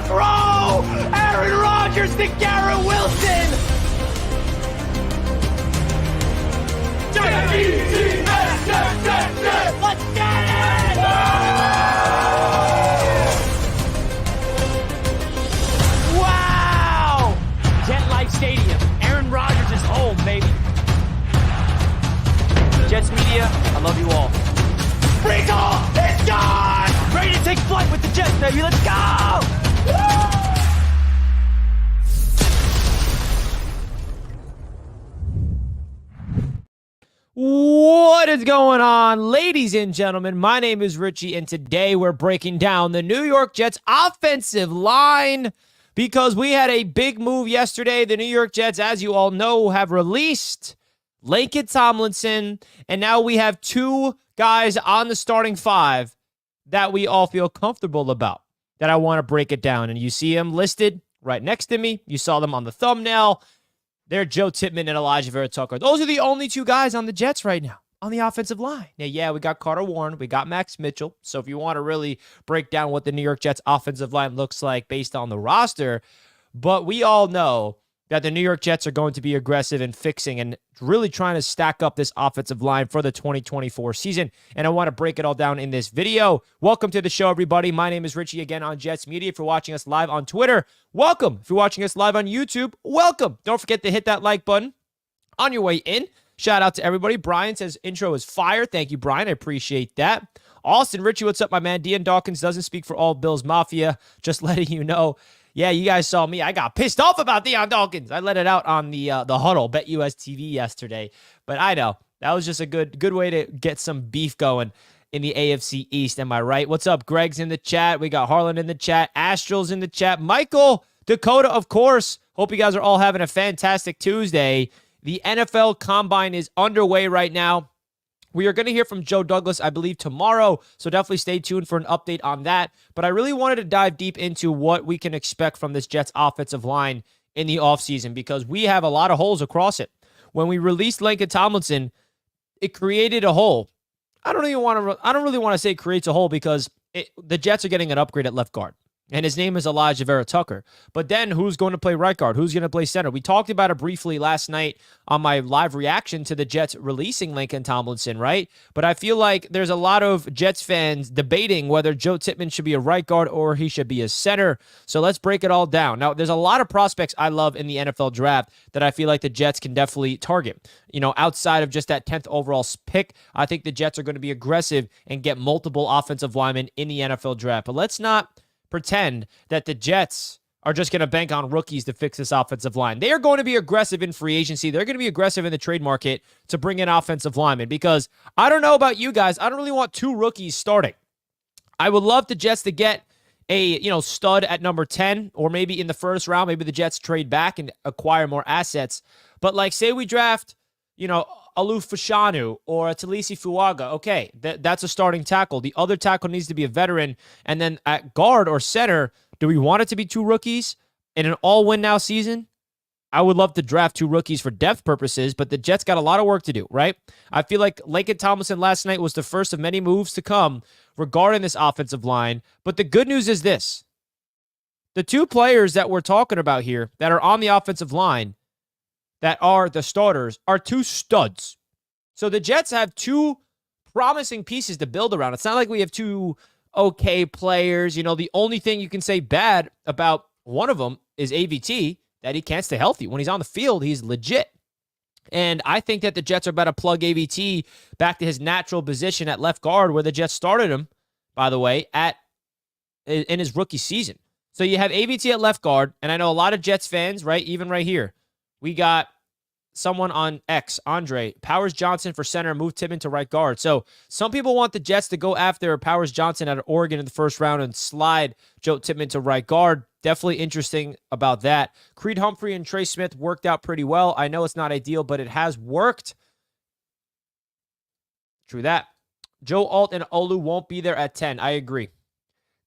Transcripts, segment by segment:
throw! Aaron Rodgers to Garrett Wilson! Let's get it! Wow! Jet Life Stadium. Aaron Rodgers is home, baby. Jets Media, I love you all. Recall! It's gone! Ready to take flight with the Jets, baby. Let's go! Woo! What is going on, ladies and gentlemen? My name is Richie, and today we're breaking down the New York Jets offensive line because we had a big move yesterday. The New York Jets, as you all know, have released Laken Tomlinson, and now we have two guys on the starting five that we all feel comfortable about, that I want to break it down. And you see them listed right next to me. You saw them on the thumbnail. They're Joe Tippmann and Elijah Vera-Tucker. Those are the only two guys on the Jets right now on the offensive line. Now, yeah, we got Carter Warren. We got Max Mitchell. So if you want to really break down what the New York Jets offensive line looks like based on the roster, but we all know that the New York Jets are going to be aggressive in fixing and really trying to stack up this offensive line for the 2024 season. And I want to break it all down in this video. Welcome to the show, everybody. My name is Richie again on Jets Media. If you're watching us live on Twitter, welcome. If you're watching us live on YouTube, welcome. Don't forget to hit that like button on your way in. Shout out to everybody. Brian says intro is fire. Thank you, Brian. I appreciate that. Austin, Richie, what's up, my man? Dean Dawkins doesn't speak for all Bills Mafia. Just letting you know. Yeah, you guys saw me. I got pissed off about Deion Dawkins. I let it out on the huddle, BetUS TV yesterday. But I know that was just a good way to get some beef going in the AFC East. Am I right? What's up? Greg's in the chat. We got Harlan in the chat. Astral's in the chat. Michael, Dakota, of course. Hope you guys are all having a fantastic Tuesday. The NFL Combine is underway right now. We are going to hear from Joe Douglas, I believe, tomorrow, so definitely stay tuned for an update on that. But I really wanted to dive deep into what we can expect from this Jets offensive line in the offseason because we have a lot of holes across it. When we released Laken Tomlinson, it created a hole. I don't really want to say it creates a hole because the Jets are getting an upgrade at left guard. And his name is Elijah Vera-Tucker. But then who's going to play right guard? Who's going to play center? We talked about it briefly last night on my live reaction to the Jets releasing Laken Tomlinson, right? But I feel like there's a lot of Jets fans debating whether Joe Tippmann should be a right guard or he should be a center. So let's break it all down. Now, there's a lot of prospects I love in the NFL draft that I feel like the Jets can definitely target. You know, outside of just that 10th overall pick, I think the Jets are going to be aggressive and get multiple offensive linemen in the NFL draft. But let's not pretend that the Jets are just going to bank on rookies to fix this offensive line. They are going to be aggressive in free agency. They're going to be aggressive in the trade market to bring in offensive linemen because I don't know about you guys. I don't really want two rookies starting. I would love the Jets to get a stud at number 10 or maybe in the first round. Maybe the Jets trade back and acquire more assets. But like say we draft, Aluf Fashanu or Talisi Fuaga. Okay, that's a starting tackle. The other tackle needs to be a veteran. And then at guard or center, do we want it to be two rookies in an all-win-now season? I would love to draft two rookies for depth purposes, but the Jets got a lot of work to do, right? I feel like Laken Tomlinson last night was the first of many moves to come regarding this offensive line. But the good news is this. The two players that we're talking about here that are on the offensive line that are the starters are two studs. So the Jets have two promising pieces to build around. It's not like we have two okay players. The only thing you can say bad about one of them is AVT, that he can't stay healthy. When he's on the field, he's legit. And I think that the Jets are about to plug AVT back to his natural position at left guard where the Jets started him, by the way, in his rookie season. So you have AVT at left guard, and I know a lot of Jets fans, right, even right here, we got someone on X, Andre, Powers Johnson for center, move Tippmann to right guard. So some people want the Jets to go after Powers Johnson out of Oregon in the first round and slide Joe Tippmann to right guard. Definitely interesting about that. Creed Humphrey and Trey Smith worked out pretty well. I know it's not ideal, but it has worked. True that. Joe Alt and Olu won't be there at 10. I agree.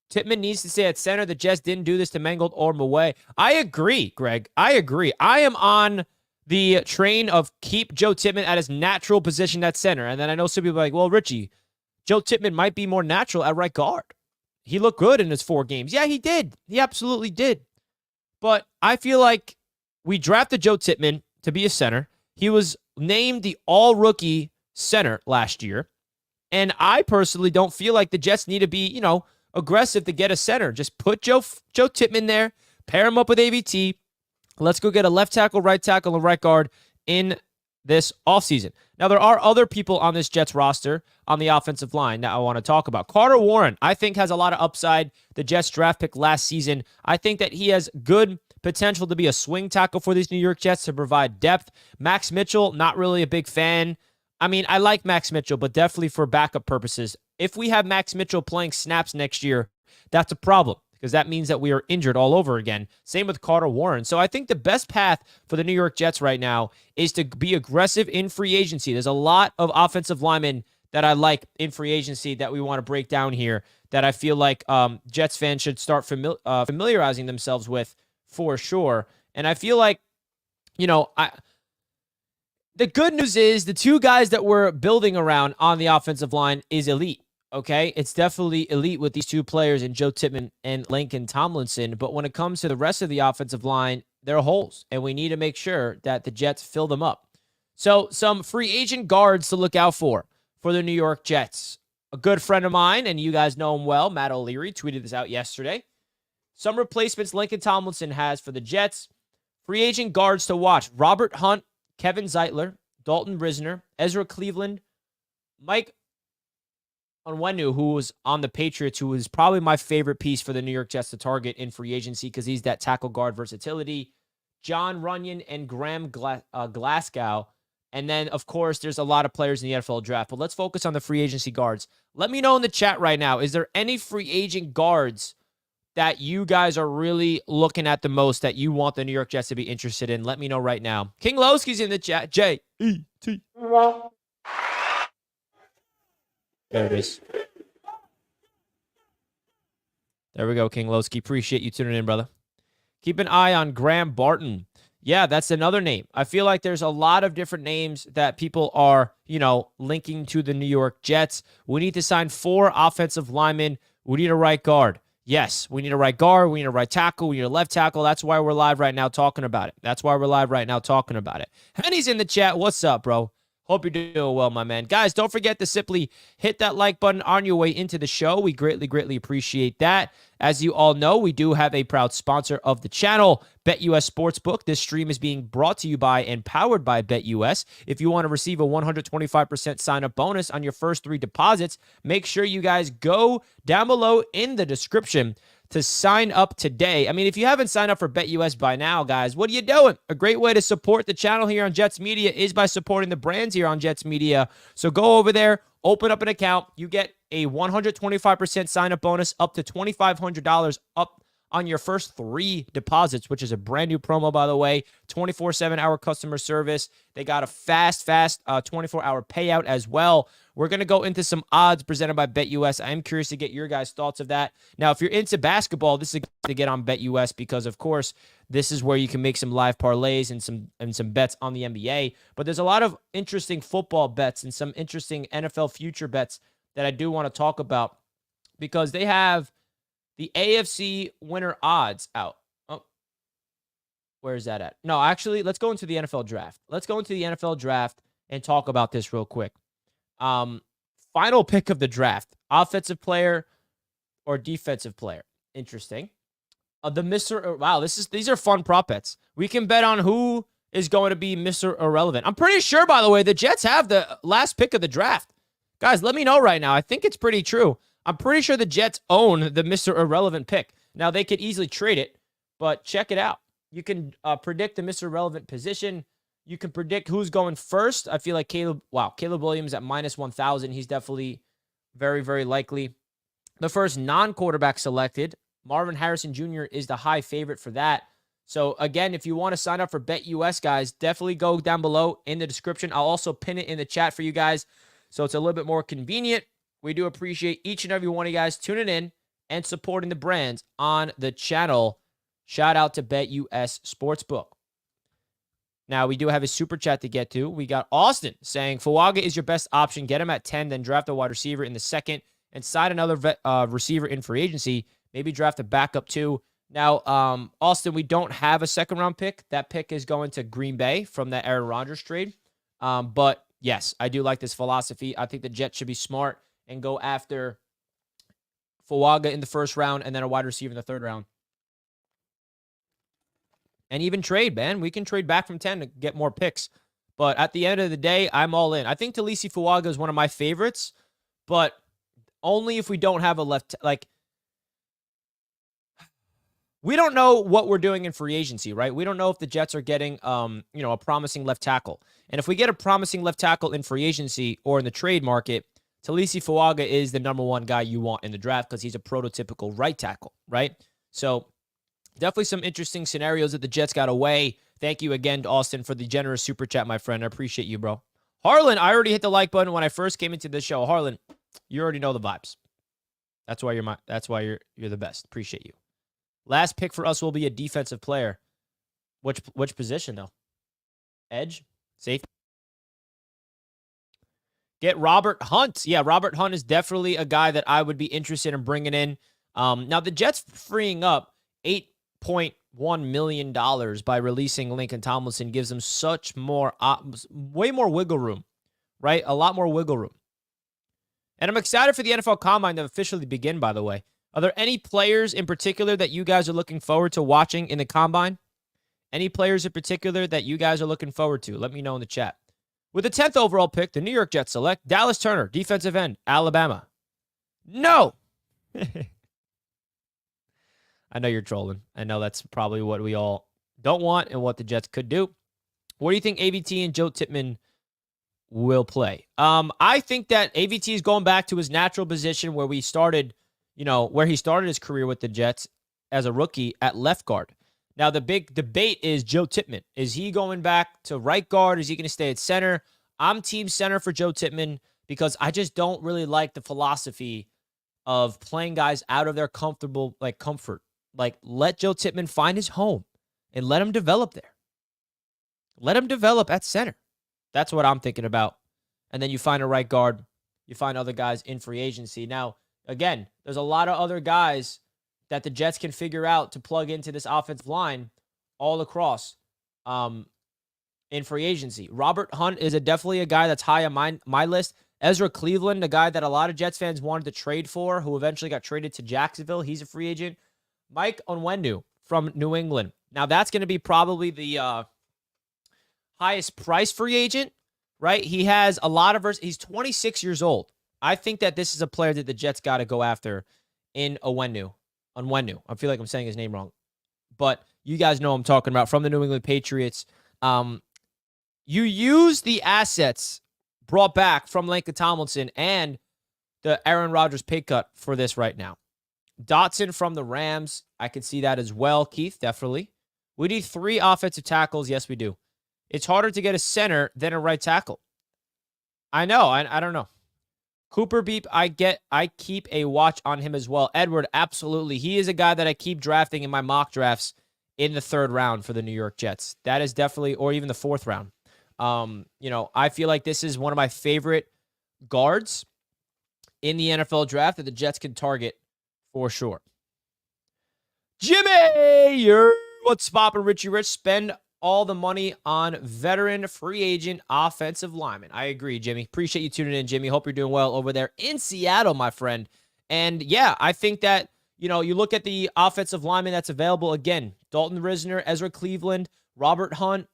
Tippmann needs to stay at center. The Jets didn't do this to Mangold or Mouet. I agree, Greg. I agree. I am on the train of keep Joe Tippmann at his natural position at center. And then I know some people are like, well, Richie, Joe Tippmann might be more natural at right guard. he looked good in his 4 games. Yeah, he did. He absolutely did. But I feel like we drafted Joe Tippmann to be a center. He was named the all-rookie center last year. And I personally don't feel like the Jets need to be, aggressive to get a center. Just put Joe Tippmann there, pair him up with AVT. Let's go get a left tackle, right tackle, and right guard in this offseason. Now, there are other people on this Jets roster on the offensive line that I want to talk about. Carter Warren, I think, has a lot of upside. The Jets draft pick last season. I think that he has good potential to be a swing tackle for these New York Jets to provide depth. Max Mitchell, not really a big fan. I mean, I like Max Mitchell, but definitely for backup purposes. If we have Max Mitchell playing snaps next year, that's a problem because that means that we are injured all over again. Same with Carter Warren. So I think the best path for the New York Jets right now is to be aggressive in free agency. There's a lot of offensive linemen that I like in free agency that we want to break down here that I feel like Jets fans should start familiarizing themselves with for sure. And I feel like, the good news is the 2 guys that we're building around on the offensive line is elite, okay? It's definitely elite with these 2 players in Joe Tippmann and Laken Tomlinson. But when it comes to the rest of the offensive line, there are holes, and we need to make sure that the Jets fill them up. So some free agent guards to look out for the New York Jets. A good friend of mine, and you guys know him well, Matt O'Leary, tweeted this out yesterday. Some replacements Laken Tomlinson has for the Jets. Free agent guards to watch: Robert Hunt, Kevin Zeitler, Dalton Risner, Ezra Cleveland, Mike Onwenu, who was on the Patriots, who is probably my favorite piece for the New York Jets to target in free agency because he's that tackle guard versatility, John Runyon, and Graham Glasgow. And then, of course, there's a lot of players in the NFL draft. But let's focus on the free agency guards. Let me know in the chat right now, is there any free agent guards that you guys are really looking at the most that you want the New York Jets to be interested in? Let me know right now. King Lowski's in the chat. J-E-T. There it is. There we go, King Lowski. Appreciate you tuning in, brother. Keep an eye on Graham Barton. Yeah, that's another name. I feel like there's a lot of different names that people are, linking to the New York Jets. We need to sign 4 offensive linemen. We need a right guard. Yes, we need a right guard, we need a right tackle, we need a left tackle. That's why we're live right now talking about it. Henny's in the chat. What's up, bro? Hope you're doing well, my man. Guys, don't forget to simply hit that like button on your way into the show. We greatly, greatly appreciate that. As you all know, we do have a proud sponsor of the channel, BetUS Sportsbook. This stream is being brought to you by and powered by BetUS. If you want to receive a 125% sign-up bonus on your first 3 deposits, make sure you guys go down below in the description to sign up today. I mean, if you haven't signed up for BetUS by now, guys, what are you doing? A great way to support the channel here on Jets Media is by supporting the brands here on Jets Media. So go over there, open up an account. You get a 125% sign-up bonus up to $2,500 up on your first 3 deposits, which is a brand new promo, by the way. 24/7-hour customer service. They got a fast 24-hour payout as well. We're going to go into some odds presented by BetUS. I am curious to get your guys' thoughts of that. Now, if you're into basketball, this is to get on BetUS because, of course, this is where you can make some live parlays and some bets on the NBA. But there's a lot of interesting football bets and some interesting NFL future bets that I do want to talk about because they have the AFC winner odds out. Oh, where is that at? No, actually, let's go into the NFL draft. Let's go into the NFL draft and talk about this real quick. Final pick of the draft: offensive player or defensive player. Interesting. Wow, these are fun prop bets. We can bet on who is going to be Mr. Irrelevant. I'm pretty sure, by the way, the Jets have the last pick of the draft. Guys, let me know right now. I think it's pretty true. I'm pretty sure the Jets own the Mr. Irrelevant pick. Now, they could easily trade it, but check it out. You can predict the Mr. Irrelevant position. You can predict who's going first. I feel like Caleb Williams at -1,000. He's definitely very, very likely. The first non-quarterback selected, Marvin Harrison Jr. is the high favorite for that. So, again, if you want to sign up for BetUS, guys, definitely go down below in the description. I'll also pin it in the chat for you guys, so it's a little bit more convenient. We do appreciate each and every one of you guys tuning in and supporting the brands on the channel. Shout out to BetUS Sportsbook. Now, we do have a super chat to get to. We got Austin saying, Fuaga is your best option. Get him at 10, then draft a wide receiver in the second and sign another receiver in free agency. Maybe draft a backup too. Now, Austin, we don't have a second-round pick. That pick is going to Green Bay from that Aaron Rodgers trade. But, yes, I do like this philosophy. I think the Jets should be smart and go after Fuaga in the first round and then a wide receiver in the third round. And even trade, man. We can trade back from 10 to get more picks. But at the end of the day, I'm all in. I think Talisi Fuaga is one of my favorites, but only if we don't have a left. Like, we don't know what we're doing in free agency, right? We don't know if the Jets are getting, a promising left tackle. And if we get a promising left tackle in free agency or in the trade market, Talisi Fuaga is the number one guy you want in the draft because he's a prototypical right tackle, right? So definitely some interesting scenarios that the Jets got away. Thank you again to Austin for the generous super chat, my friend. I appreciate you, bro. Harlan, I already hit the like button when I first came into this show. Harlan, you already know the vibes. That's why you're the best. Appreciate you. Last pick for us will be a defensive player. Which position though? Edge? Safety? Get Robert Hunt. Yeah, Robert Hunt is definitely a guy that I would be interested in bringing in. Now the Jets freeing up $8.1 million by releasing Lincoln Tomlinson gives them way more wiggle room, right? A lot more wiggle room. And I'm excited for the NFL Combine to officially begin, by the way. Are there any players in particular that you guys are looking forward to watching in the Combine? Any players in particular that you guys are looking forward to? Let me know in the chat. With the 10th overall pick, the New York Jets select Dallas Turner, defensive end, Alabama. No! I know you're trolling. I know that's probably what we all don't want and what the Jets could do. What do you think AVT and Joe Tippmann will play? I think that AVT is going back to his natural position where he started his career with the Jets as a rookie at left guard. Now, the big debate is Joe Tippmann. Is he going back to right guard? Is he going to stay at center? I'm team center for Joe Tippmann because I just don't really like the philosophy of playing guys out of their comfort. Like, let Joe Tippmann find his home and let him develop there. Let him develop at center. That's what I'm thinking about. And then you find a right guard. You find other guys in free agency. Now, again, there's a lot of other guys that the Jets can figure out to plug into this offensive line all across in free agency. Robert Hunt is definitely a guy that's high on my list. Ezra Cleveland, a guy that a lot of Jets fans wanted to trade for, who eventually got traded to Jacksonville. He's a free agent. Mike Onwenu from New England. Now, that's going to be probably the highest price free agent, right? He has a lot of he's 26 years old. I think that this is a player that the Jets got to go after in Onwenu. I feel like I'm saying his name wrong. But you guys know what I'm talking about, from the New England Patriots. You use the assets brought back from Lincoln Tomlinson and the Aaron Rodgers pay cut for this right now. Dotson from the Rams, I could see that as well. Keith, definitely. We need 3 offensive tackles. Yes, we do. It's harder to get a center than a right tackle. I know. I don't know. Cooper Beep, I keep a watch on him as well. Edward, absolutely. He is a guy that I keep drafting in my mock drafts in the 3rd round for the New York Jets. That is definitely, or even the 4th round. I feel like this is one of my favorite guards in the NFL draft that the Jets can target for sure. Jimmy, what's poppin', Richie Rich? Spend all the money on veteran free agent offensive lineman. I agree, Jimmy. Appreciate you tuning in, Jimmy. Hope you're doing well over there in Seattle, my friend. And yeah, I think that, you look at the offensive lineman that's available. Again, Dalton Risner, Ezra Cleveland, Robert Hunt.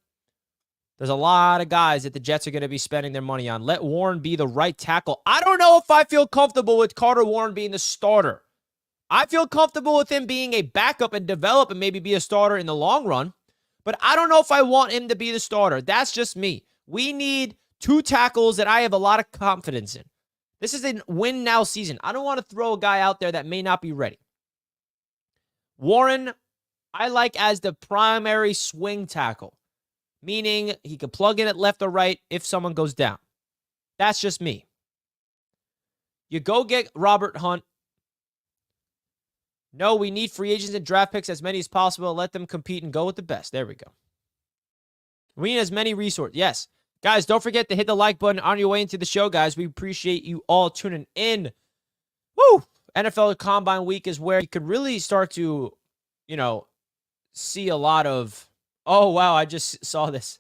There's a lot of guys that the Jets are going to be spending their money on. Let Warren be the right tackle. I don't know if I feel comfortable with Carter Warren being the starter. I feel comfortable with him being a backup and develop and maybe be a starter in the long run. But I don't know if I want him to be the starter. That's just me. We need 2 tackles that I have a lot of confidence in. This is a win-now season. I don't want to throw a guy out there that may not be ready. Warren, I like as the primary swing tackle, meaning he could plug in at left or right if someone goes down. That's just me. You go get Robert Hunt. No, we need free agents and draft picks, as many as possible. Let them compete and go with the best. There we go. We need as many resources. Yes. Guys, don't forget to hit the like button on your way into the show, guys. We appreciate you all tuning in. Woo! NFL Combine Week is where you could really start to, see a lot of. Oh wow! I just saw this.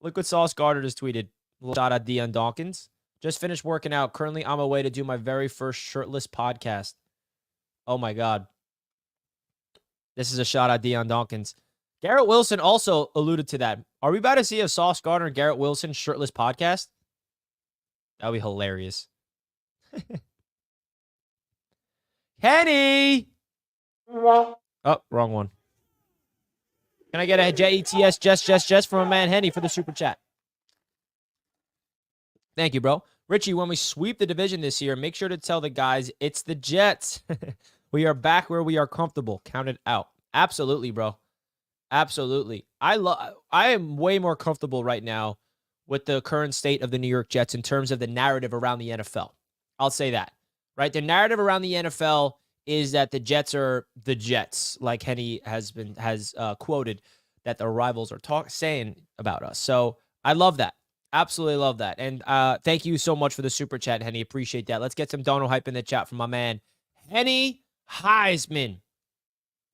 Look what Sauce Gardner just tweeted. Shout out Deion Dawkins. Just finished working out. Currently on my way to do my very first shirtless podcast. Oh my God. This is a shout out Deion Dawkins. Garrett Wilson also alluded to that. Are we about to see a Sauce Gardner and Garrett Wilson shirtless podcast? That would be hilarious. Henny! Oh, wrong one. Can I get a JETS, Jess from a man Henny for the super chat? Thank you, bro. Richie, when we sweep the division this year, make sure to tell the guys it's the Jets. We are back where we are comfortable. Count it out. Absolutely, bro. Absolutely. I am way more comfortable right now with the current state of the New York Jets in terms of the narrative around the NFL. I'll say that. Right? The narrative around the NFL is that the Jets are the Jets, like Henny has quoted that the rivals are saying about us. So I love that. Absolutely love that. And thank you so much for the super chat, Henny. Appreciate that. Let's get some dono hype in the chat from my man, Henny Heisman.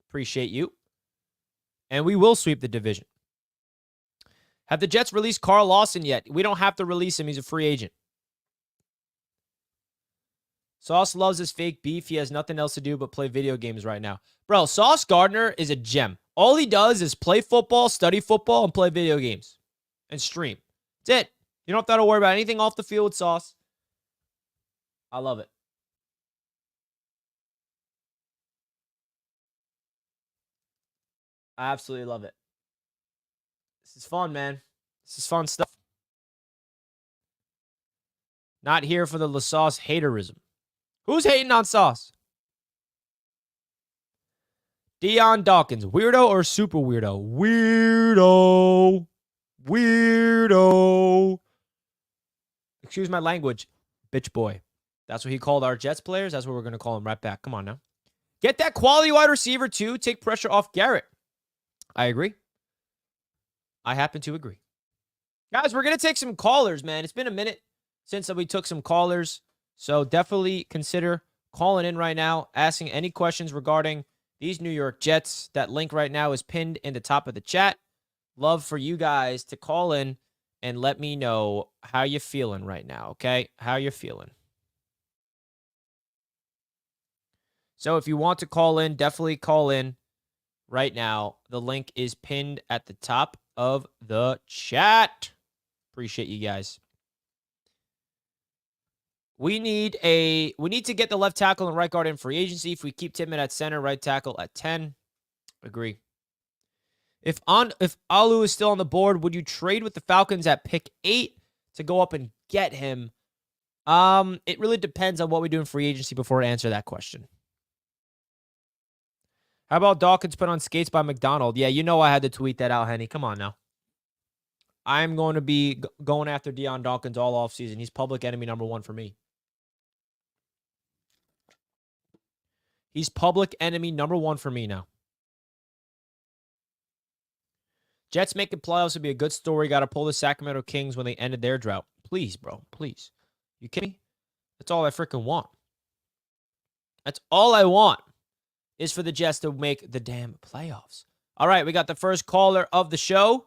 Appreciate you. And we will sweep the division. Have the Jets released Carl Lawson yet? We don't have to release him. He's a free agent. Sauce loves his fake beef. He has nothing else to do but play video games right now. Bro, Sauce Gardner is a gem. All he does is play football, study football, and play video games. And stream. That's it. You don't have to worry about anything off the field with Sauce. I love it. I absolutely love it. This is fun, man. This is fun stuff. Not here for the LaSauce haterism. Who's hating on Sauce? Deion Dawkins. Weirdo or super weirdo? Weirdo. Excuse my language, bitch boy. That's what he called our Jets players. That's what we're going to call him right back. Come on now. Get that quality wide receiver too. Take pressure off Garrett. I agree. I happen to agree. Guys, we're going to take some callers, man. It's been a minute since we took some callers. So definitely consider calling in right now, asking any questions regarding these New York Jets. That link right now is pinned in the top of the chat. Love for you guys to call in and let me know how you're feeling right now, okay? How you're feeling. So if you want to call in, definitely call in right now. The link is pinned at the top of the chat. Appreciate you guys. We need to get the left tackle and right guard in free agency. If we keep Tippmann at center, right tackle at 10. Agree. If Alu is still on the board, would you trade with the Falcons at pick 8 to go up and get him? It really depends on what we do in free agency before I answer that question. How about Dawkins put on skates by McDonald? Yeah, you know I had to tweet that out, Henny. Come on now. I'm going to be going after Deion Dawkins all offseason. He's public enemy number 1 for me. He's public enemy number 1 for me now. Jets making playoffs would be a good story. Got to pull the Sacramento Kings when they ended their drought. Please, bro. Please. You kidding me? That's all I freaking want. That's all I want is for the Jets to make the damn playoffs. All right, we got the first caller of the show.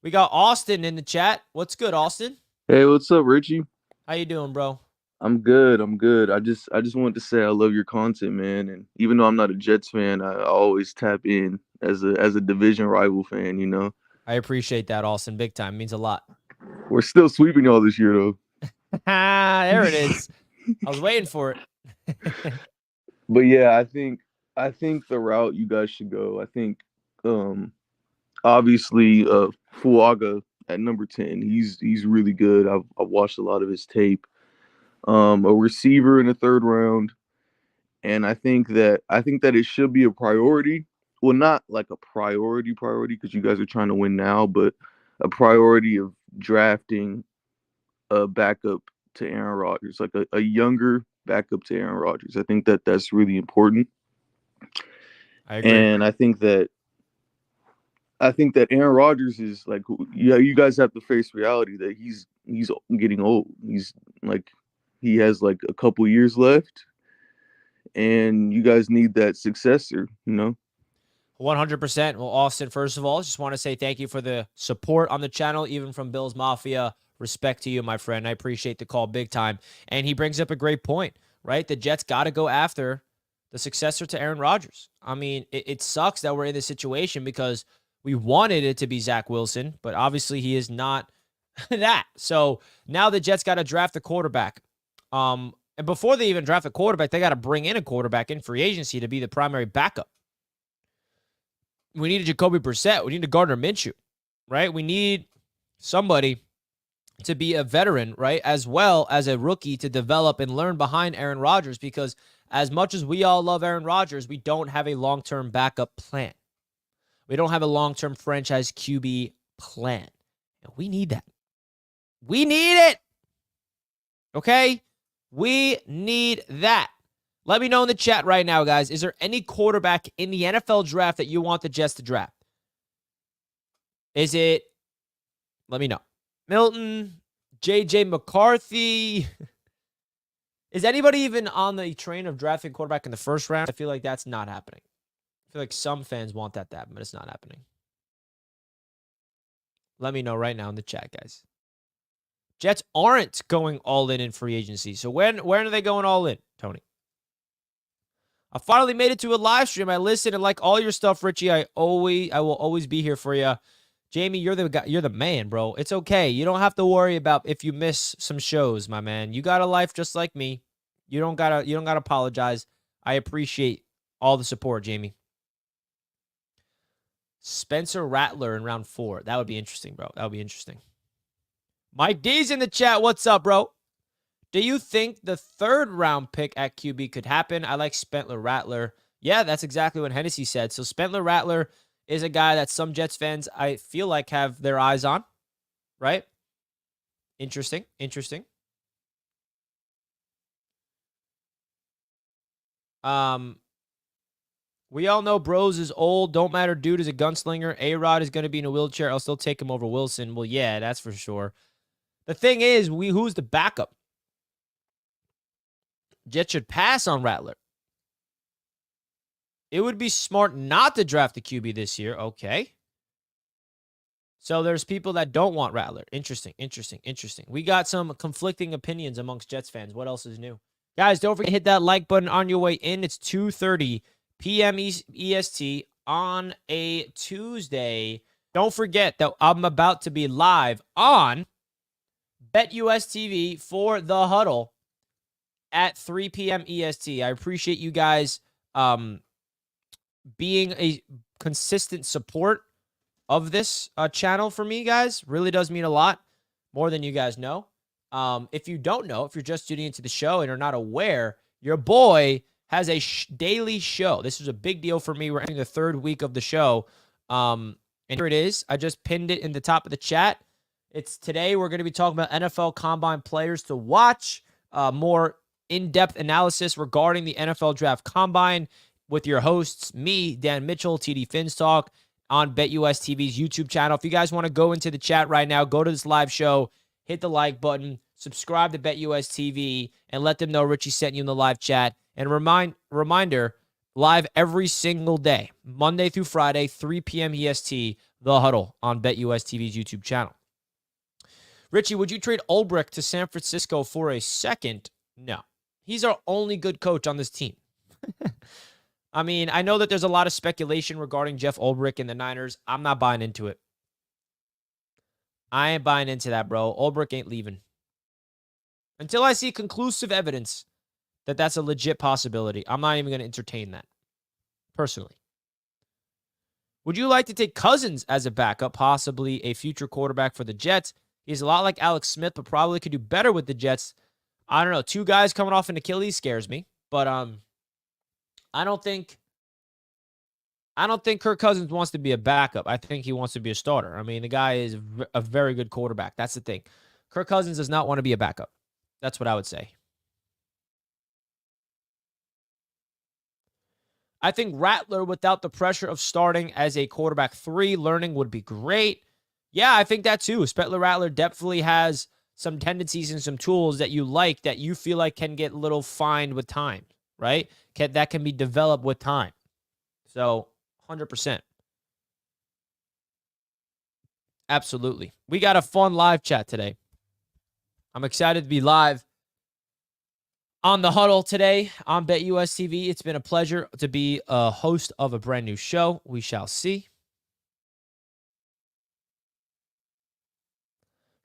We got Austin in the chat. What's good, Austin? Hey, what's up, Richie? How you doing, bro? I'm good. I just wanted to say I love your content, man. And even though I'm not a Jets fan, I always tap in as a division rival fan, you know. I appreciate that, Austin. Big time. Means a lot. We're still sweeping y'all this year, though. There it is. I was waiting for it. But yeah, I think the route you guys should go. I think obviously Fuaga at number 10. He's really good. I've watched a lot of his tape. A receiver in the 3rd round. And I think that it should be a priority. Well, not like a priority because you guys are trying to win now, but a priority of drafting a backup to Aaron Rodgers, like a younger backup to Aaron Rodgers. I think that that's really important. I agree. And I think that Aaron Rodgers is you guys have to face reality that he's getting old. He's like He has like a couple years left, and you guys need that successor, you know? 100%. Well, Austin, first of all, just want to say thank you for the support on the channel, even from Bills Mafia. Respect to you, my friend. I appreciate the call big time. And he brings up a great point, right? The Jets got to go after the successor to Aaron Rodgers. I mean, it sucks that we're in this situation because we wanted it to be Zach Wilson, but obviously he is not that. So now the Jets got to draft a quarterback. And before they even draft a quarterback, they got to bring in a quarterback in free agency to be the primary backup. We need a Jacoby Brissett. We need a Gardner Minshew, right? We need somebody to be a veteran, right, as well as a rookie to develop and learn behind Aaron Rodgers, because as much as we all love Aaron Rodgers, we don't have a long-term backup plan. We don't have a long-term franchise QB plan. And we need that. We need it. Okay? We need that. Let me know in the chat right now, guys. Is there any quarterback in the NFL draft that you want the Jets to draft? Is it, let me know, Milton, J.J. McCarthy? Is anybody even on the train of drafting quarterback in the first round? I feel like that's not happening. I feel like some fans want that to happen, but it's not happening. Let me know right now in the chat, guys. Jets aren't going all in free agency. So when are they going all in, Tony? I finally made it to a live stream. I listen and like all your stuff, Richie. I will always be here for you. Jamie, you're the guy, you're the man, bro. It's okay. You don't have to worry about if you miss some shows, my man. You got a life just like me. You don't gotta apologize. I appreciate all the support, Jamie. Spencer Rattler in round 4. That would be interesting, bro. That would be interesting. Mike D's in the chat. What's up, bro? Do you think the 3rd round pick at QB could happen? I like Spencer Rattler. Yeah, that's exactly what Hennessy said. So Spencer Rattler is a guy that some Jets fans, I feel like, have their eyes on, right? Interesting. We all know Bros is old. Don't matter, dude is a gunslinger. A-Rod is going to be in a wheelchair. I'll still take him over Wilson. Well, yeah, that's for sure. The thing is, who's the backup? Jets should pass on Rattler. It would be smart not to draft the QB this year. Okay. So there's people that don't want Rattler. Interesting. We got some conflicting opinions amongst Jets fans. What else is new? Guys, don't forget to hit that like button on your way in. It's 2:30 p.m. EST on a Tuesday. Don't forget that I'm about to be live on BetUS TV for The Huddle at 3 p.m. EST. I appreciate you guys being a consistent support of this channel for me, guys. Really does mean a lot, more than you guys know. If you don't know, if you're just tuning into the show and are not aware, your boy has a daily show. This is a big deal for me. We're entering the 3rd week of the show. And here it is. I just pinned it in the top of the chat. It's today. We're going to be talking about NFL Combine players to watch, more in-depth analysis regarding the NFL Draft Combine with your hosts, me, Dan Mitchell, TD Finstock, on BetUS TV's YouTube channel. If you guys want to go into the chat right now, go to this live show, hit the like button, subscribe to BetUS TV, and let them know Richie sent you in the live chat. And reminder, live every single day, Monday through Friday, 3 p.m. EST, The Huddle on BetUS TV's YouTube channel. Richie, would you trade Ulbrich to San Francisco for a second? No. He's our only good coach on this team. I mean, I know that there's a lot of speculation regarding Jeff Ulbrich and the Niners. I'm not buying into it. I ain't buying into that, bro. Ulbrich ain't leaving. Until I see conclusive evidence that that's a legit possibility, I'm not even going to entertain that, personally. Would you like to take Cousins as a backup, possibly a future quarterback for the Jets? He's a lot like Alex Smith, but probably could do better with the Jets. I don't know. 2 guys coming off an Achilles scares me, but I don't think Kirk Cousins wants to be a backup. I think he wants to be a starter. I mean, the guy is a very good quarterback. That's the thing. Kirk Cousins does not want to be a backup. That's what I would say. I think Rattler, without the pressure of starting as a quarterback 3, learning would be great. Yeah, I think that too. Spencer Rattler definitely has some tendencies and some tools that you like that you feel like can get a little fined with time, right? That can be developed with time. So 100%. Absolutely. We got a fun live chat today. I'm excited to be live on the huddle today on BetUS TV. It's been a pleasure to be a host of a brand new show. We shall see.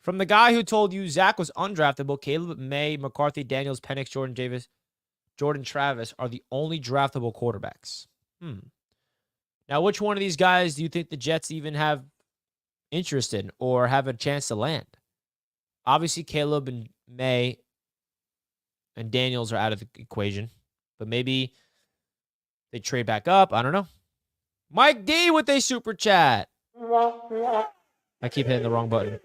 From the guy who told you Zach was undraftable, Caleb, May, McCarthy, Daniels, Penix, Jordan Davis, Jordan Travis are the only draftable quarterbacks. Now, which one of these guys do you think the Jets even have interest in or have a chance to land? Obviously, Caleb and May and Daniels are out of the equation, but maybe they trade back up. I don't know. Mike D with a super chat. I keep hitting the wrong button.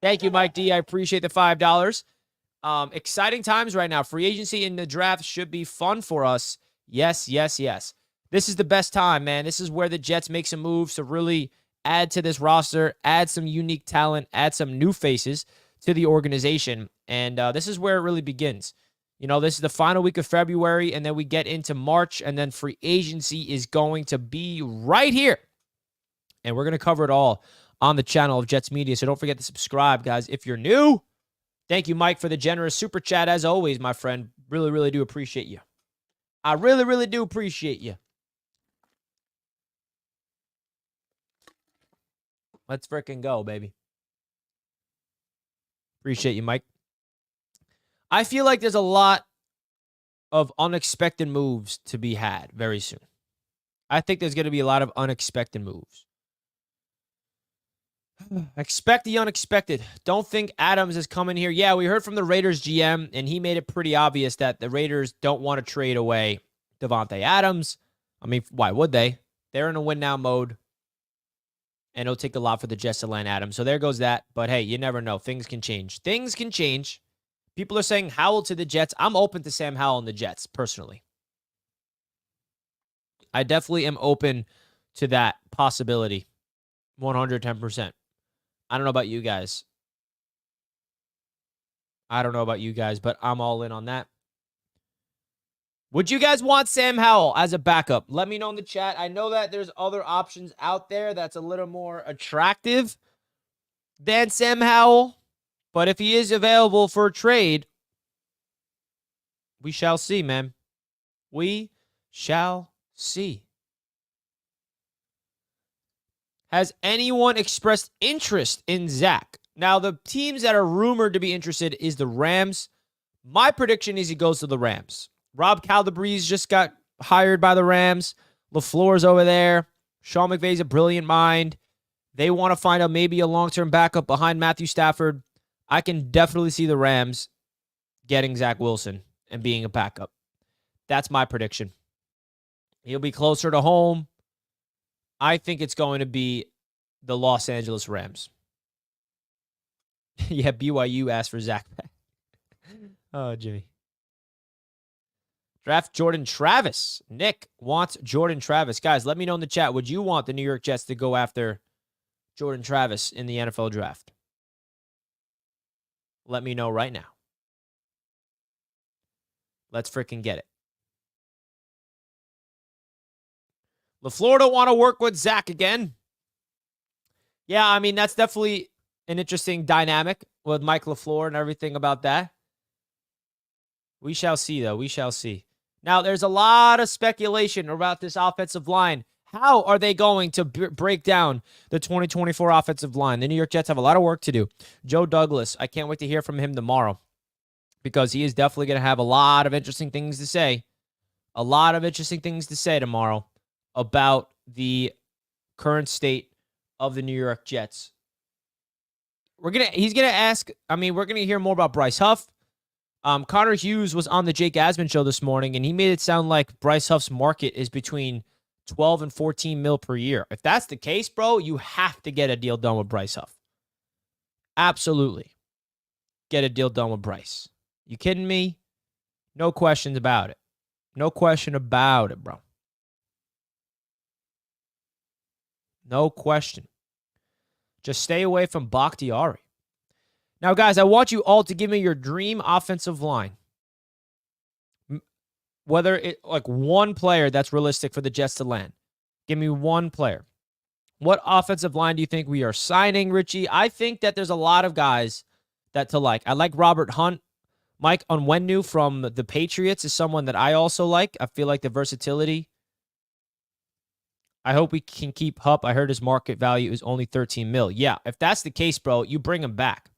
Thank you, Mike D. I appreciate the $5. Exciting times right now. Free agency and the draft should be fun for us. Yes, yes, yes. This is the best time, man. This is where the Jets make some moves to really add to this roster, add some unique talent, add some new faces to the organization. And this is where it really begins. You know, this is the final week of February, and then we get into March, and then free agency is going to be right here. And we're going to cover it all on the channel of Jets Media. So don't forget to subscribe, guys, if you're new. Thank you, Mike, for the generous super chat. As always, my friend, really, really do appreciate you. I really, really do appreciate you. Let's frickin' go, baby. Appreciate you, Mike. I feel like there's a lot of unexpected moves to be had very soon. I think there's going to be a lot of unexpected moves. Expect the unexpected. Don't think Adams is coming here. Yeah, we heard from the Raiders GM, and he made it pretty obvious that the Raiders don't want to trade away Devontae Adams. I mean, why would they? They're in a win-now mode, and it'll take a lot for the Jets to land Adams. So there goes that. But, hey, you never know. Things can change. Things can change. People are saying Howell to the Jets. I'm open to Sam Howell and the Jets, personally. I definitely am open to that possibility. 110%. I don't know about you guys. But I'm all in on that. Would you guys want Sam Howell as a backup? Let me know in the chat. I know that there's other options out there that's a little more attractive than Sam Howell. But if he is available for a trade, we shall see, man. We shall see. Has anyone expressed interest in Zach? Now, the teams that are rumored to be interested is the Rams. My prediction is he goes to the Rams. Rob Calabrese just got hired by the Rams. LaFleur's over there. Sean McVay's a brilliant mind. They want to find maybe a long-term backup behind Matthew Stafford. I can definitely see the Rams getting Zach Wilson and being a backup. That's my prediction. He'll be closer to home. I think it's going to be the Los Angeles Rams. Yeah, BYU asked for Zach back. Oh, Jimmy. Draft Jordan Travis. Nick wants Jordan Travis. Guys, let me know in the chat. Would you want the New York Jets to go after Jordan Travis in the NFL draft? Let me know right now. Let's freaking get it. LaFleur don't want to work with Zach again. Yeah, I mean, that's definitely an interesting dynamic with Mike LaFleur and everything about that. We shall see, though. We shall see. Now, there's a lot of speculation about this offensive line. How are they going to break down the 2024 offensive line? The New York Jets have a lot of work to do. Joe Douglas, I can't wait to hear from him tomorrow because he is definitely going to have a lot of interesting things to say. A lot of interesting things to say tomorrow about the current state of the New York Jets. We're going to hear more about Bryce Huff. Connor Hughes was on the Jake Asman show this morning, and he made it sound like Bryce Huff's market is between 12 and 14 mil per year. If that's the case, bro, you have to get a deal done with Bryce Huff. Absolutely. Get a deal done with Bryce. You kidding me? No questions about it. No question about it, bro. No question. Just stay away from Bakhtiari. Now, guys, I want you all to give me your dream offensive line. Whether it like one player that's realistic for the Jets to land. Give me one player. What offensive line do you think we are signing, Richie? I think that there's a lot of guys that to like. I like Robert Hunt. Mike Onwenu from the Patriots is someone that I also like. I feel like the versatility. I hope we can keep Hupp. I heard his market value is only 13 mil. Yeah, if that's the case, bro, you bring him back.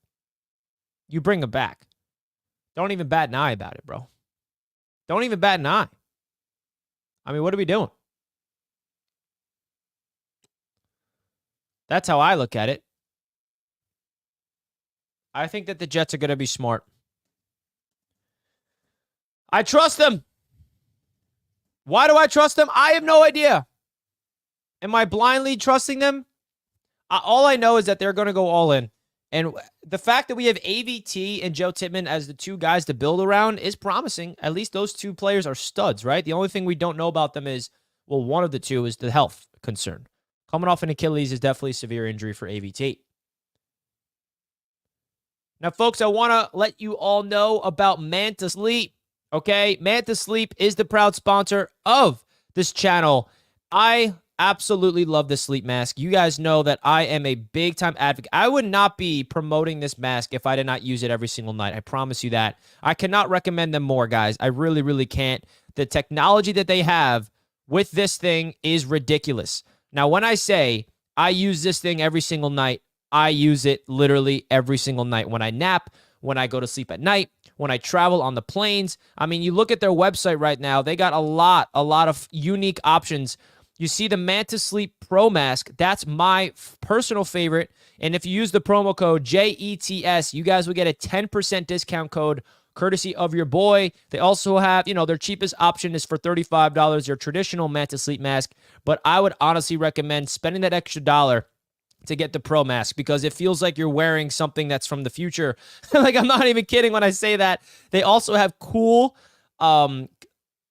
You bring him back. Don't even bat an eye about it, bro. Don't even bat an eye. I mean, what are we doing? That's how I look at it. I think that the Jets are going to be smart. I trust them. Why do I trust them? I have no idea. Am I blindly trusting them? All I know is that they're going to go all in. And the fact that we have AVT and Joe Tippmann as the two guys to build around is promising. At least those two players are studs, right? The only thing we don't know about them is, well, one of the two is the health concern. Coming off an Achilles is definitely a severe injury for AVT. Now, folks, I want to let you all know about Mantis Sleep. Okay, Mantis Sleep is the proud sponsor of this channel. I absolutely love this sleep mask. You guys know that I am a big-time advocate. I would not be promoting this mask if I did not use it every single night. I promise you that. I cannot recommend them more, guys. I really, really can't. The technology that they have with this thing is ridiculous. Now, when I say I use this thing every single night, I use it literally every single night. When I nap, when I go to sleep at night, when I travel on the planes. I mean, you look at their website right now, they got a lot of unique options. You see the Mantis Sleep Pro Mask. That's my personal favorite. And if you use the promo code JETS, you guys will get a 10% discount code courtesy of your boy. They also have, their cheapest option is for $35, your traditional Mantis Sleep Mask. But I would honestly recommend spending that extra dollar to get the Pro Mask because it feels like you're wearing something that's from the future. Like, I'm not even kidding when I say that. They also have cool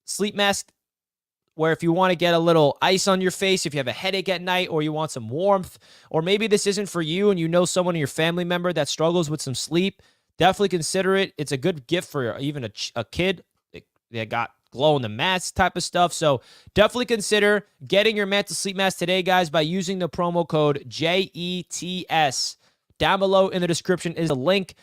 sleep masks where if you want to get a little ice on your face, if you have a headache at night or you want some warmth, or maybe this isn't for you and you know someone in your family member that struggles with some sleep, definitely consider it. It's a good gift for even a kid that got glow in the mask type of stuff. So definitely consider getting your Mantis Sleep Mask today, guys, by using the promo code JETS. Down below in the description is a link.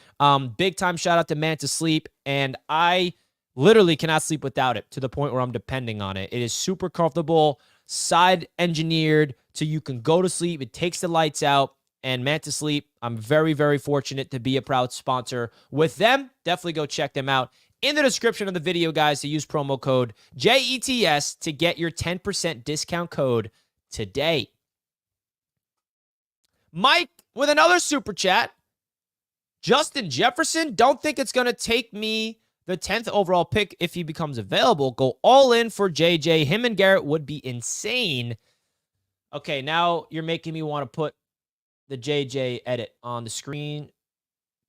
Big time shout out to Mantis Sleep. And I literally cannot sleep without it to the point where I'm depending on it. It is super comfortable, side engineered so you can go to sleep. It takes the lights out. And Mantis Sleep, I'm very, very fortunate to be a proud sponsor with them. Definitely go check them out. In the description of the video, guys, to use promo code JETS to get your 10% discount code today. Mike with another super chat. Justin Jefferson, don't think it's going to take me the 10th overall pick if he becomes available. Go all in for JJ. Him and Garrett would be insane. Okay, now you're making me want to put the JJ edit on the screen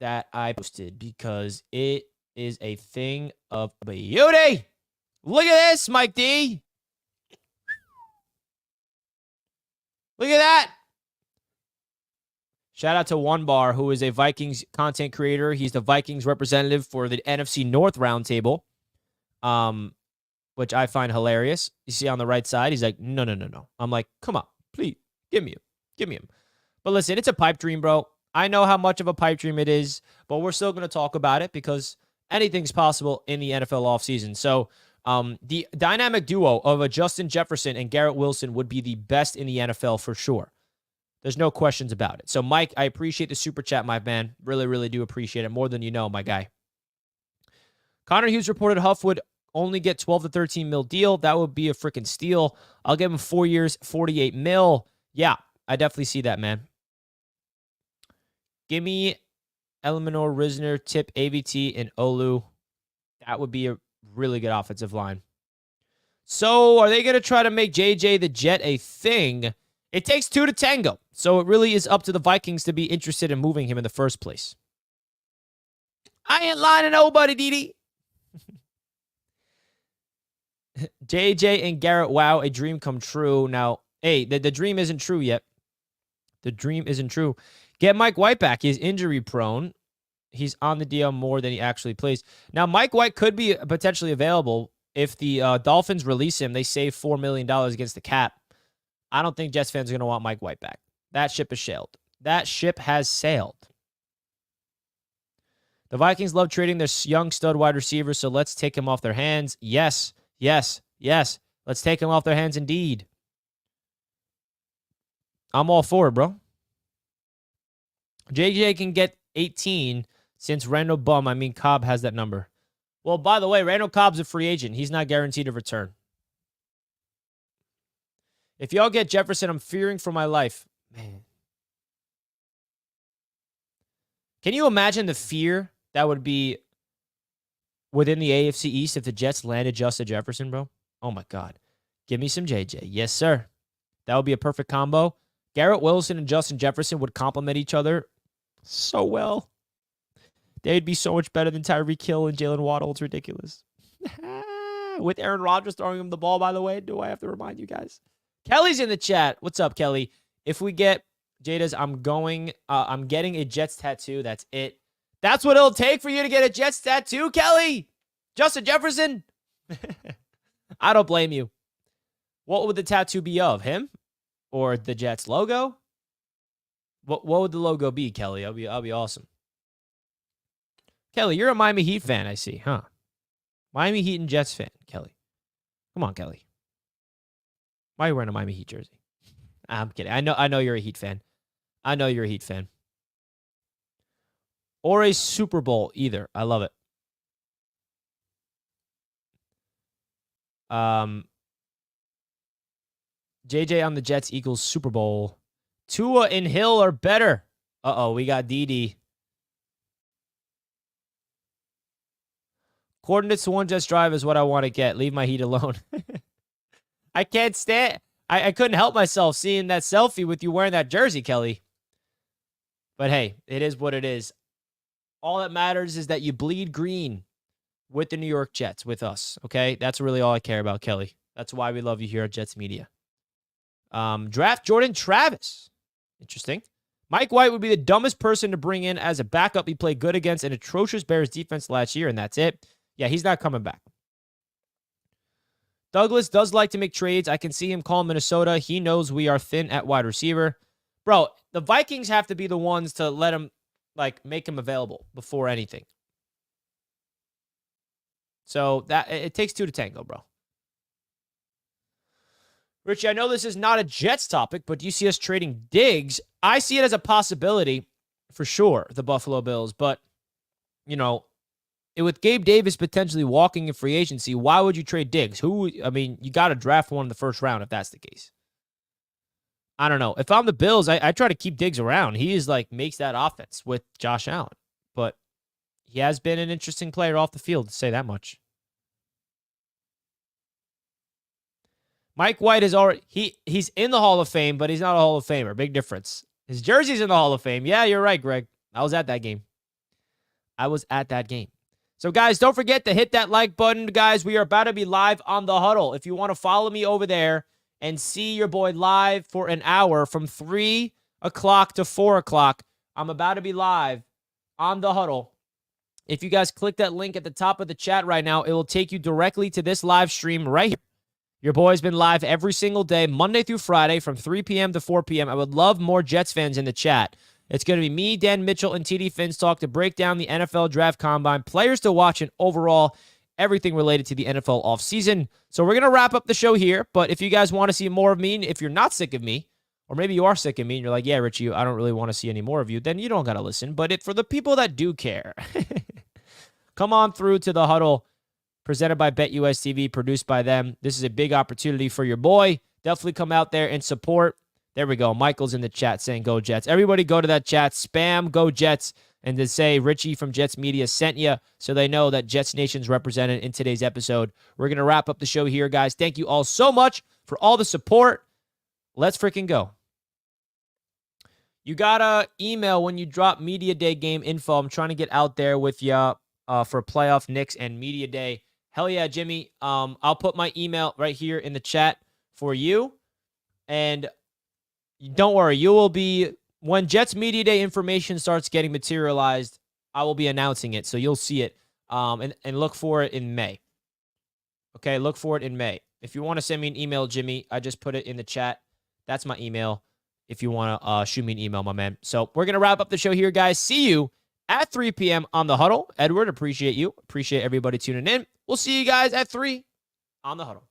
that I posted because it is a thing of beauty. Look at this, Mike D. Look at that. Shout out to One Bar, who is a Vikings content creator. He's the Vikings representative for the NFC North Roundtable, which I find hilarious. You see on the right side, he's like, no. I'm like, come on, please, give me him. But listen, it's a pipe dream, bro. I know how much of a pipe dream it is, but we're still going to talk about it because anything's possible in the NFL offseason. So the dynamic duo of a Justin Jefferson and Garrett Wilson would be the best in the NFL for sure. There's no questions about it. So, Mike, I appreciate the super chat, my man. Really, really do appreciate it. More than you know, my guy. Connor Hughes reported Huff would only get 12 to 13 mil deal. That would be a freaking steal. I'll give him 4 years, 48 mil. Yeah, I definitely see that, man. Give me Eleanor, Risner, Tip, AVT, and Olu. That would be a really good offensive line. So, are they going to try to make JJ the Jet a thing? It takes two to tango, so it really is up to the Vikings to be interested in moving him in the first place. I ain't lying to nobody, Didi. JJ and Garrett, wow, a dream come true. Now, hey, the dream isn't true yet. The dream isn't true. Get Mike White back. He's injury prone. he's on the DL more than he actually plays. Now, Mike White could be potentially available if the Dolphins release him. They save $4 million against the cap. I don't think Jets fans are going to want Mike White back. That ship has sailed. That ship has sailed. The Vikings love trading their young stud wide receivers, so let's take him off their hands. Yes, yes, yes. Let's take him off their hands indeed. I'm all for it, bro. JJ can get 18 since Randall Cobb has that number. Well, by the way, Randall Cobb's a free agent. He's not guaranteed a return. If y'all get Jefferson, I'm fearing for my life. Man. Can you imagine the fear that would be within the AFC East if the Jets landed Justin Jefferson, bro? Oh, my God. Give me some JJ. Yes, sir. That would be a perfect combo. Garrett Wilson and Justin Jefferson would complement each other so well. They'd be so much better than Tyreek Hill and Jalen Waddle. It's ridiculous. With Aaron Rodgers throwing him the ball, by the way, do I have to remind you guys? Kelly's in the chat. What's up, Kelly? If we get Jada's, I'm getting a Jets tattoo. That's it. That's what it'll take for you to get a Jets tattoo, Kelly? Justin Jefferson? I don't blame you. What would the tattoo be of? Him? Or the Jets logo? What would the logo be, Kelly? I'll be awesome. Kelly, you're a Miami Heat fan, I see, huh? Miami Heat and Jets fan, Kelly. Come on, Kelly. Why are you wearing a Miami Heat jersey? I'm kidding. I know you're a Heat fan. I know you're a Heat fan. Or a Super Bowl, either. I love it. JJ on the Jets equals Super Bowl. Tua and Hill are better. Uh-oh, we got DD. Coordinates to one Jets drive is what I want to get. Leave my Heat alone. I can't stand. I couldn't help myself seeing that selfie with you wearing that jersey, Kelly. But hey, it is what it is. All that matters is that you bleed green with the New York Jets, with us, okay? That's really all I care about, Kelly. That's why we love you here at Jets Media. Draft Jordan Travis. Interesting. Mike White would be the dumbest person to bring in as a backup. He played good against an atrocious Bears defense last year, and that's it. Yeah, he's not coming back. Douglas does like to make trades. I can see him call Minnesota. He knows we are thin at wide receiver. Bro, the Vikings have to be the ones to let him, make him available before anything. So that it takes two to tango, bro. Richie, I know this is not a Jets topic, but do you see us trading Diggs? I see it as a possibility for sure, the Buffalo Bills. But, with Gabe Davis potentially walking in free agency, why would you trade Diggs? You got to draft one in the first round if that's the case. I don't know. If I'm the Bills, I try to keep Diggs around. He is makes that offense with Josh Allen. But he has been an interesting player off the field, to say that much. Mike White is already he's in the Hall of Fame, but he's not a Hall of Famer. Big difference. His jersey's in the Hall of Fame. Yeah, you're right, Greg. I was at that game. So, guys, don't forget to hit that like button. Guys, we are about to be live on The Huddle. If you want to follow me over there and see your boy live for an hour from 3 o'clock to 4 o'clock, I'm about to be live on The Huddle. If you guys click that link at the top of the chat right now, it will take you directly to this live stream right here. Your boy's been live every single day, Monday through Friday, from 3 p.m. to 4 p.m. I would love more Jets fans in the chat. It's going to be me, Dan Mitchell, and TD Finstock to break down the NFL Draft Combine, players to watch, and overall everything related to the NFL offseason. So we're going to wrap up the show here, but if you guys want to see more of me, and if you're not sick of me, or maybe you are sick of me, and you're like, yeah, Richie, I don't really want to see any more of you, then you don't got to listen. But for the people that do care, come on through to The Huddle, presented by BetUS TV, produced by them. This is a big opportunity for your boy. Definitely come out there and support. There we go. Michael's in the chat saying go Jets. Everybody go to that chat, spam go Jets, and then say Richie from Jets Media sent you so they know that Jets Nation's represented in today's episode. We're going to wrap up the show here, guys. Thank you all so much for all the support. Let's freaking go. You got to email when you drop Media Day game info. I'm trying to get out there with you for playoff Knicks and Media Day. Hell yeah, Jimmy. I'll put my email right here in the chat for you. And don't worry, you will be, when Jets Media Day information starts getting materialized, I will be announcing it, so you'll see it and look for it in May. Okay, look for it in May. If you want to send me an email, Jimmy, I just put it in the chat. That's my email if you want to shoot me an email, my man. So we're going to wrap up the show here, guys. See you at 3 p.m. on The Huddle. Edward, appreciate you. Appreciate everybody tuning in. We'll see you guys at 3 on The Huddle.